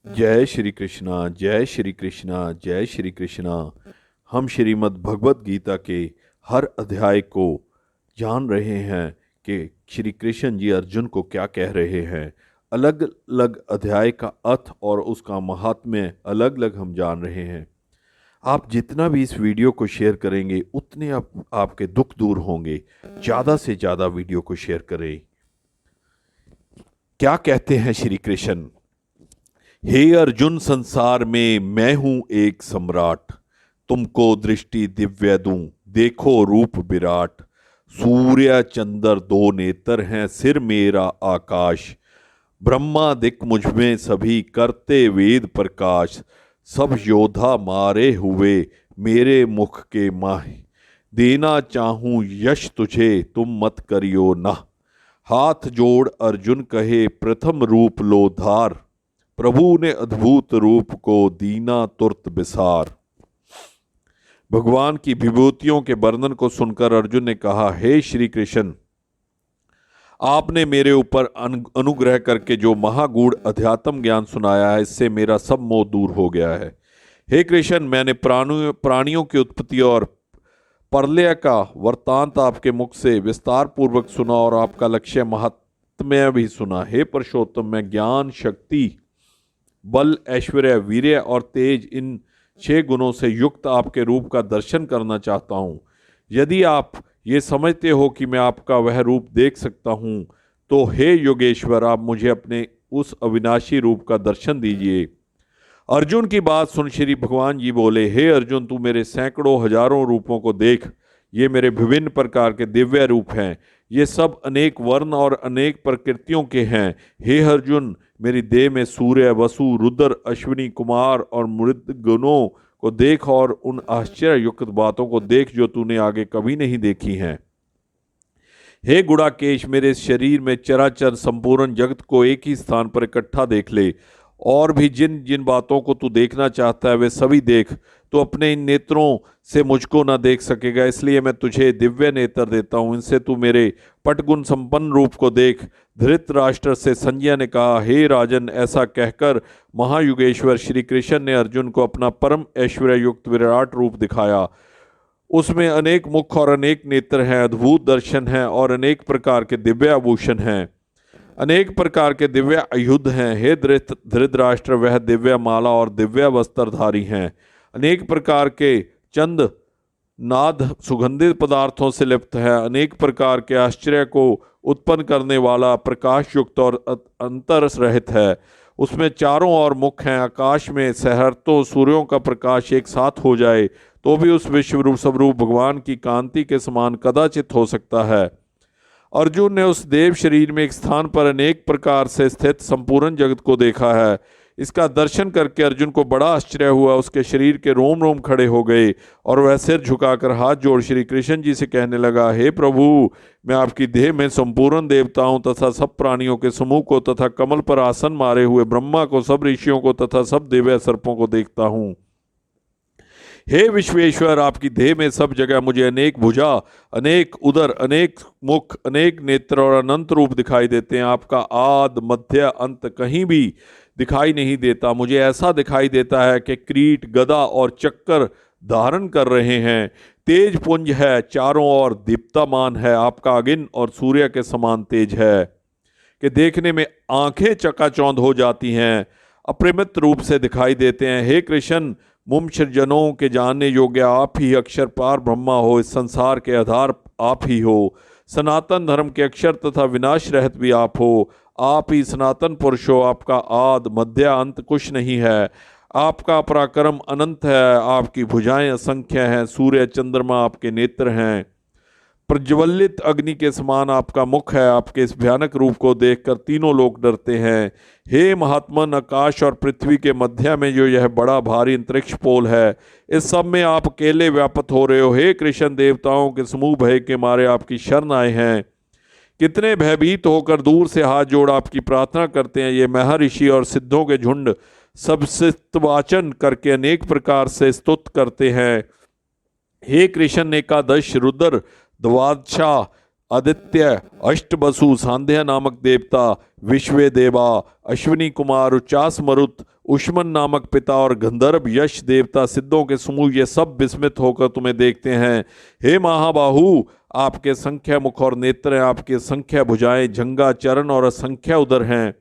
जय श्री कृष्णा, जय श्री कृष्णा, जय श्री कृष्णा। हम श्रीमद् भगवत गीता के हर अध्याय को जान रहे हैं कि श्री कृष्ण जी अर्जुन को क्या कह रहे हैं। अलग अलग अध्याय का अर्थ और उसका महात्म्य अलग अलग हम जान रहे हैं। आप जितना भी इस वीडियो को शेयर करेंगे उतने आपके दुख दूर होंगे। ज़्यादा से ज़्यादा वीडियो को शेयर करें। क्या कहते हैं श्री कृष्ण? हे अर्जुन, संसार में मैं हूं एक सम्राट, तुमको दृष्टि दिव्य दूं, देखो रूप विराट। सूर्य चंद्र दो नेत्र हैं, सिर मेरा आकाश। ब्रह्मादिक मुझ में सभी करते वेद प्रकाश। सब योद्धा मारे हुए मेरे मुख के माहे। देना चाहूं यश तुझे, तुम मत करियो ना। हाथ जोड़ अर्जुन कहे, प्रथम रूप लो धार। प्रभु ने अद्भुत रूप को दीना तुरत बिसार। भगवान की विभूतियों के वर्णन को सुनकर अर्जुन ने कहा, हे श्री कृष्ण, आपने मेरे ऊपर अनुग्रह करके जो महागूढ़ अध्यात्म ज्ञान सुनाया है, इससे मेरा सब मोह दूर हो गया है। हे कृष्ण, मैंने प्राणियों की उत्पत्ति और प्रलय का वृत्तांत आपके मुख से विस्तार पूर्वक सुना और आपका लक्ष्य महात्म्य भी सुना। हे पुरुषोत्तम, मैं ज्ञान, शक्ति, बल, ऐश्वर्य, वीर्य और तेज, इन 6 गुणों से युक्त आपके रूप का दर्शन करना चाहता हूँ। यदि आप ये समझते हो कि मैं आपका वह रूप देख सकता हूँ, तो हे योगेश्वर, आप मुझे अपने उस अविनाशी रूप का दर्शन दीजिए। अर्जुन की बात सुन श्री भगवान जी बोले, हे अर्जुन, तू मेरे सैकड़ों हजारों रूपों को देख। ये मेरे विभिन्न प्रकार के दिव्य रूप हैं। ये सब अनेक वर्ण और अनेक प्रकृतियों के हैं। हे अर्जुन, मेरी देह में सूर्य, वसु, रुद्र, अश्विनी कुमार और मृद गुणों को देख और उन आश्चर्य युक्त बातों को देख जो तूने आगे कभी नहीं देखी हैं। हे गुड़ाकेश, मेरे शरीर में चराचर संपूर्ण जगत को एक ही स्थान पर इकट्ठा देख ले, और भी जिन जिन बातों को तू देखना चाहता है वे सभी देख। तो अपने इन नेत्रों से मुझको ना देख सकेगा, इसलिए मैं तुझे दिव्य नेत्र देता हूँ। इनसे तू मेरे पटगुण संपन्न रूप को देख। धृतराष्ट्र से संजय ने कहा, हे राजन, ऐसा कहकर महायुगेश्वर श्री कृष्ण ने अर्जुन को अपना परम ऐश्वर्य युक्त विराट रूप दिखाया। उसमें अनेक मुख और अनेक नेत्र हैं, अद्भुत दर्शन हैं और अनेक प्रकार के दिव्य आभूषण हैं, अनेक प्रकार के दिव्य आयुध हैं। हे धृतराष्ट्र, वह दिव्य माला और दिव्य वस्त्रधारी हैं। अनेक प्रकार के चंद नाद सुगंधित पदार्थों से लिप्त है। अनेक प्रकार के आश्चर्य को उत्पन्न करने वाला, प्रकाश युक्त और अंतर रहित है। उसमें चारों ओर मुख हैं। आकाश में सहर्तो सूर्यों का प्रकाश एक साथ हो जाए तो भी उस विश्व रूप स्वरूप भगवान की कांति के समान कदाचित हो सकता है। अर्जुन ने उस देव शरीर में एक स्थान पर अनेक प्रकार से स्थित संपूर्ण जगत को देखा है। इसका दर्शन करके अर्जुन को बड़ा आश्चर्य हुआ। उसके शरीर के रोम रोम खड़े हो गए और वह सिर झुकाकर हाथ जोड़ श्री कृष्ण जी से कहने लगा, हे प्रभु, मैं आपकी देह में संपूर्ण देवताओं तथा सब प्राणियों के समूह को तथा कमल पर आसन मारे हुए ब्रह्मा को, सब ऋषियों को तथा सब दिव्य सर्पों को देखता हूँ। हे विश्वेश्वर, आपकी देह में सब जगह मुझे अनेक भुजा, अनेक उदर, अनेक मुख, अनेक नेत्र और अनंत रूप दिखाई देते हैं। आपका आद, मध्य, अंत कहीं भी दिखाई नहीं देता। मुझे ऐसा दिखाई देता है कि किरीट, गदा और चक्कर धारण कर रहे हैं। तेज पुंज है, चारों ओर दीप्तमान है। आपका अग्नि और सूर्य के समान तेज है कि देखने में आंखें चकाचौंध हो जाती हैं। अपरिमित रूप से दिखाई देते हैं। हे कृष्ण, मुमुक्षु जनों के जानने योग्य आप ही अक्षर पार ब्रह्मा हो। इस संसार के आधार आप ही हो। सनातन धर्म के अक्षर तथा विनाश रहित भी आप हो। आप ही सनातन पुरुष हो। आपका आद, मध्य, अंत कुछ नहीं है। आपका पराक्रम अनंत है। आपकी भुजाएं असंख्य हैं। सूर्य चंद्रमा आपके नेत्र हैं। प्रज्वलित अग्नि के समान आपका मुख है। आपके इस भयानक रूप को देखकर तीनों लोग डरते हैं। हे महात्मन, आकाश और पृथ्वी के मध्य में जो यह बड़ा भारी अंतरिक्ष पोल है, इस सब में आप अकेले व्यापत हो रहे हो। हे कृष्ण, देवताओं के समूह भय के मारे आपकी शरण आए हैं। कितने भयभीत होकर दूर से हाथ जोड़ आपकी प्रार्थना करते हैं। ये महर्षि और सिद्धों के झुंड सब स्तुवाचन करके अनेक प्रकार से स्तुत करते हैं। हे कृष्ण, एकादश रुद्र, द्वादशा आदित्य, अष्टवसु, सांध्या नामक देवता, विश्वे देवा, अश्विनी कुमार, उच्चास मरुत, उष्मन नामक पिता और गंधर्व यश देवता, सिद्धों के समूह, ये सब विस्मित होकर तुम्हें देखते हैं। हे महाबाहु, आपके संख्या मुख और नेत्र हैं, आपके संख्या भुजाएं, जंगा, चरण और असंख्य उदर हैं।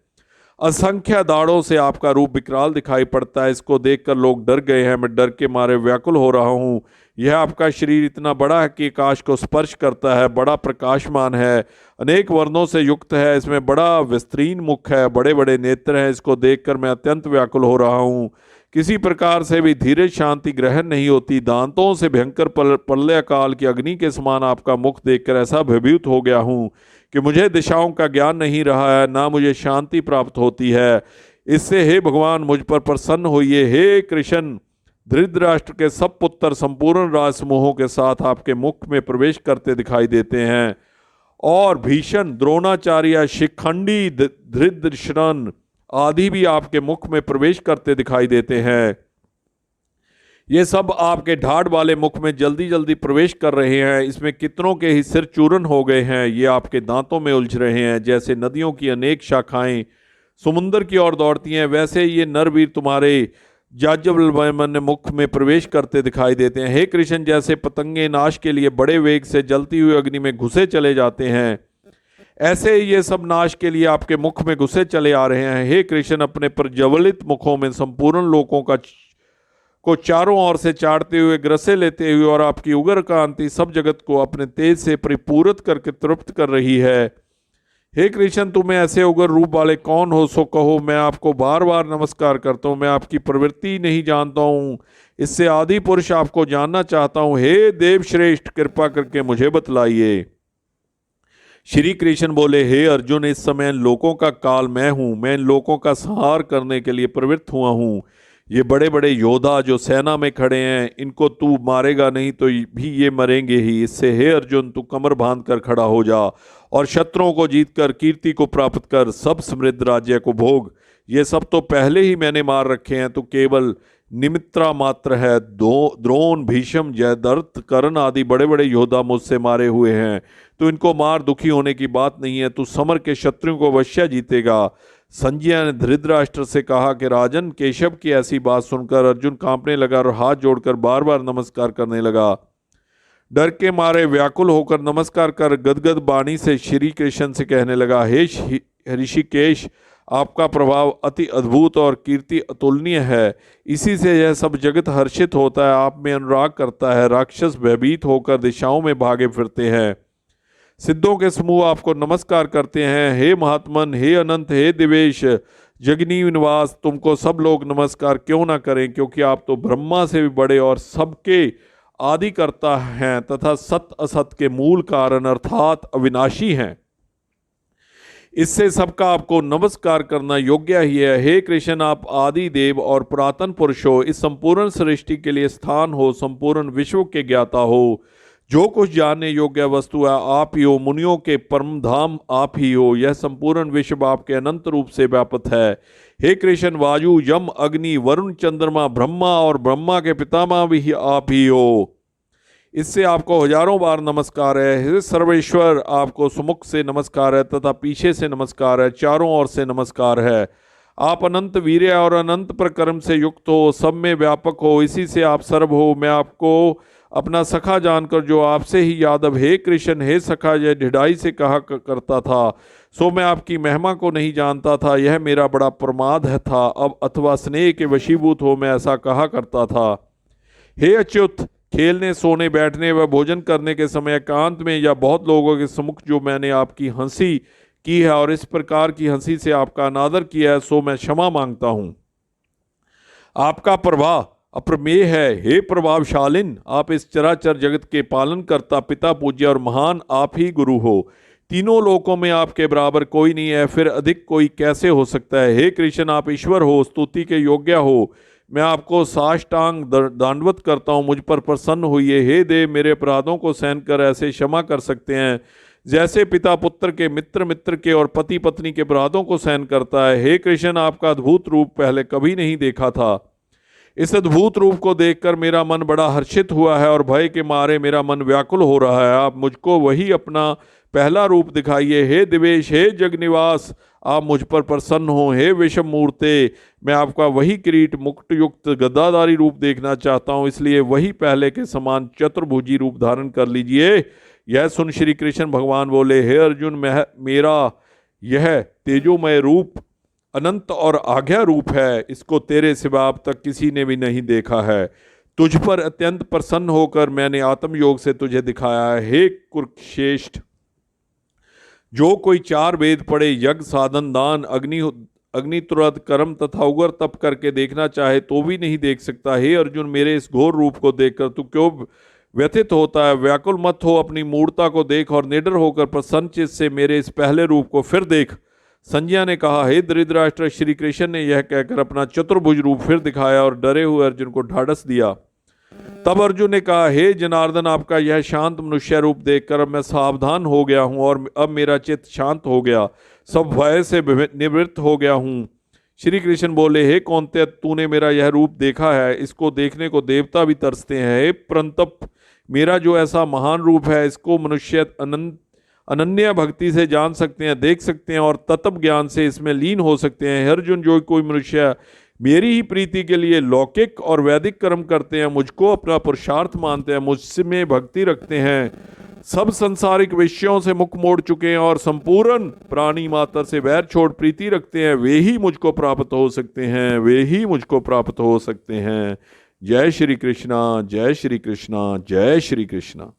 असंख्य दाढ़ों से आपका रूप विकराल दिखाई पड़ता है। इसको देखकर लोग डर गए हैं। मैं डर के मारे व्याकुल हो रहा हूँ। यह आपका शरीर इतना बड़ा है कि आकाश को स्पर्श करता है, बड़ा प्रकाशमान है, अनेक वर्णों से युक्त है, इसमें बड़ा विस्तीर्ण मुख है, बड़े बड़े नेत्र हैं। इसको देखकर मैं अत्यंत व्याकुल हो रहा हूँ। किसी प्रकार से भी धीरज शांति ग्रहण नहीं होती। दांतों से भयंकर प्रलय काल की अग्नि के समान आपका मुख देखकर ऐसा भयभीत हो गया हूँ कि मुझे दिशाओं का ज्ञान नहीं रहा है, ना मुझे शांति प्राप्त होती है। इससे हे भगवान मुझ पर प्रसन्न होइए। हे कृष्ण, धृतराष्ट्र के सब पुत्र संपूर्ण राज समूहों के साथ आपके मुख में प्रवेश करते दिखाई देते हैं, और भीषण, द्रोणाचार्य, शिखंडी, धृतराष्ट्र आदि भी आपके मुख में प्रवेश करते दिखाई देते हैं। ये सब आपके ढाढ़ वाले मुख में जल्दी जल्दी प्रवेश कर रहे हैं। इसमें कितनों के ही सिर चूरन हो गए हैं। ये आपके दांतों में उलझ रहे हैं। जैसे नदियों की अनेक शाखाएं समुद्र की ओर दौड़ती हैं, वैसे ये नरवीर तुम्हारे जाज्वल्यमान मुख में प्रवेश करते दिखाई देते हैं। हे कृष्ण, जैसे पतंगे नाश के लिए बड़े वेग से जलती हुई अग्नि में घुसे चले जाते हैं, ऐसे ये सब नाश के लिए आपके मुख में घुसे चले आ रहे हैं। हे कृष्ण, अपने प्रज्वलित मुखों में संपूर्ण लोकों को चारों ओर से चाटते हुए, ग्रसे लेते हुए, और आपकी उग्र कांति सब जगत को अपने तेज से परिपूरित करके तृप्त कर रही है। हे कृष्ण, तुम्हें ऐसे उग्र रूप वाले कौन हो, सो कहो। मैं आपको बार बार नमस्कार करता हूँ। मैं आपकी प्रवृत्ति नहीं जानता हूँ, इससे आदि पुरुष आपको जानना चाहता हूँ। हे देव श्रेष्ठ, कृपा करके मुझे बतलाइए। श्री कृष्ण बोले, हे अर्जुन, इस समय इन लोकों का काल मैं हूँ। मैं इन लोकों का संहार करने के लिए प्रवृत्त हुआ हूँ। ये बड़े बड़े योद्धा जो सेना में खड़े हैं, इनको तू मारेगा नहीं तो भी ये मरेंगे ही। इससे हे अर्जुन, तू कमर बांध कर खड़ा हो जा और शत्रुओं को जीतकर कीर्ति को प्राप्त कर, सब समृद्ध राज्य को भोग। ये सब तो पहले ही मैंने मार रखे हैं। तू केवल निमित्रा मात्र है। द्रोण, भीष्म, जयद्रथ, कर्ण आदि बड़े बड़े योद्धा मुझसे मारे हुए हैं। तो इनको मार दुखी होने की बात नहीं है। तू समर के शत्रुओं को अवश्य जीतेगा। संजय ने धृतराष्ट्र से कहा कि राजन, केशव की ऐसी बात सुनकर अर्जुन कांपने लगा और हाथ जोड़कर बार बार नमस्कार करने लगा। डर के मारे व्याकुल होकर नमस्कार कर गदगद वाणी से श्री कृष्ण से कहने लगा, हे ऋषिकेश, आपका प्रभाव अति अद्भुत और कीर्ति अतुलनीय है। इसी से यह सब जगत हर्षित होता है, आप में अनुराग करता है। राक्षस भयभीत होकर दिशाओं में भागे फिरते हैं। सिद्धों के समूह आपको नमस्कार करते हैं। हे महात्मन, हे अनंत, हे दिवेश, जगनी निवास, तुमको सब लोग नमस्कार क्यों ना करें, क्योंकि आप तो ब्रह्मा से भी बड़े और सबके आदि करता हैं तथा सत असत के मूल कारण अर्थात अविनाशी हैं। इससे सबका आपको नमस्कार करना योग्य ही है। हे कृष्ण, आप आदि देव और पुरातन पुरुष हो, इस संपूर्ण सृष्टि के लिए स्थान हो, संपूर्ण विश्व के ज्ञाता हो। जो कुछ जानने योग्य वस्तु है आप ही हो। मुनियों के परम धाम आप ही हो। यह संपूर्ण विश्व आपके अनंत रूप से व्याप्त है। हे कृष्ण, वायु, यम, अग्नि, वरुण, चंद्रमा, ब्रह्मा और ब्रह्मा के पितामह भी आप ही हो। इससे आपको हजारों बार नमस्कार है। हे सर्वेश्वर, आपको सुमुख से नमस्कार है तथा पीछे से नमस्कार है, चारों ओर से नमस्कार है। आप अनंत वीर्य और अनंत प्रक्रम से युक्त हो, सब में व्यापक हो, इसी से आप सर्व हो। मैं आपको अपना सखा जानकर जो आपसे ही यादव हे कृष्ण, हे सखा, यह ढिठाई से कहा करता था, सो मैं आपकी महिमा को नहीं जानता था। यह मेरा बड़ा प्रमाद है था। अब अथवा स्नेह के वशीभूत हो मैं ऐसा कहा करता था। हे अच्युत, खेलने, सोने, बैठने व भोजन करने के समय एकांत में या बहुत लोगों के सम्मुख जो मैंने आपकी हंसी की है और इस प्रकार की हंसी से आपका अनादर किया है, सो मैं क्षमा मांगता हूँ। आपका प्रवाह अप्रमेय है। हे प्रभावशालिन, आप इस चराचर जगत के पालन करता, पिता पूज्य और महान आप ही गुरु हो। तीनों लोकों में आपके बराबर कोई नहीं है, फिर अधिक कोई कैसे हो सकता है। हे कृष्ण, आप ईश्वर हो, स्तुति के योग्य हो। मैं आपको साष्टांग दंडवत करता हूँ, मुझ पर प्रसन्न होइए। हे देव, मेरे अपराधों को सहन कर ऐसे क्षमा कर सकते हैं जैसे पिता पुत्र के, मित्र मित्र के और पति पत्नी के अपराधों को सहन करता है। हे कृष्ण, आपका अद्भुत रूप पहले कभी नहीं देखा था। इस अद्भुत रूप को देखकर मेरा मन बड़ा हर्षित हुआ है और भय के मारे मेरा मन व्याकुल हो रहा है। आप मुझको वही अपना पहला रूप दिखाइए। हे दिवेश, हे जगनिवास, आप मुझ पर प्रसन्न हो। हे विषम मूर्ते, मैं आपका वही किरीट मुकुट युक्त गद्दाधारी रूप देखना चाहता हूँ, इसलिए वही पहले के समान चतुर्भुजी रूप धारण कर लीजिए। यह सुन श्री कृष्ण भगवान बोले, हे अर्जुन, मेरा यह तेजोमय रूप अनंत और आज्ञा रूप है, इसको तेरे सिवा अब तक किसी ने भी नहीं देखा है। तुझ पर अत्यंत प्रसन्न होकर मैंने आत्मयोग से तुझे दिखाया है। हे कुरुश्रेष्ठ, जो कोई 4 वेद पढ़े, यज्ञ, साधन, दान, अग्नितुरद कर्म तथा उग्र तप करके देखना चाहे तो भी नहीं देख सकता। हे अर्जुन, मेरे इस घोर रूप को देखकर तू क्यों व्यथित होता है? व्याकुल मत हो, अपनी मूर्ता को देख और निडर होकर प्रसन्न चित्त से मेरे इस पहले रूप को फिर देख। संजय ने कहा, हे धृतराष्ट्र, श्री कृष्ण ने यह कहकर अपना चतुर्भुज रूप फिर दिखाया और डरे हुए अर्जुन को ढाढ़स दिया। तब अर्जुन ने कहा, हे जनार्दन, आपका यह शांत मनुष्य रूप देखकर अब मैं सावधान हो गया हूं और अब मेरा चित्त शांत हो गया, सब भय से निवृत्त हो गया हूं। श्री कृष्ण बोले, हे कौन्तेय, तूने मेरा यह रूप देखा है, इसको देखने को देवता भी तरसते हैं। हे परंतप, मेरा जो ऐसा महान रूप है, इसको मनुष्य अनन्य भक्ति से जान सकते हैं, देख सकते हैं और तत्व ज्ञान से इसमें लीन हो सकते हैं। अर्जुन, जो कोई मनुष्य मेरी ही प्रीति के लिए लौकिक और वैदिक कर्म करते हैं, मुझको अपना पुरुषार्थ मानते हैं, मुझसे में भक्ति रखते हैं, सब संसारिक विषयों से मुख मोड़ चुके हैं और संपूर्ण प्राणी मात्र से वैर छोड़ प्रीति रखते हैं, वे ही मुझको प्राप्त हो सकते हैं, वे ही मुझको प्राप्त हो सकते हैं। जय श्री कृष्णा, जय श्री कृष्णा, जय श्री कृष्णा।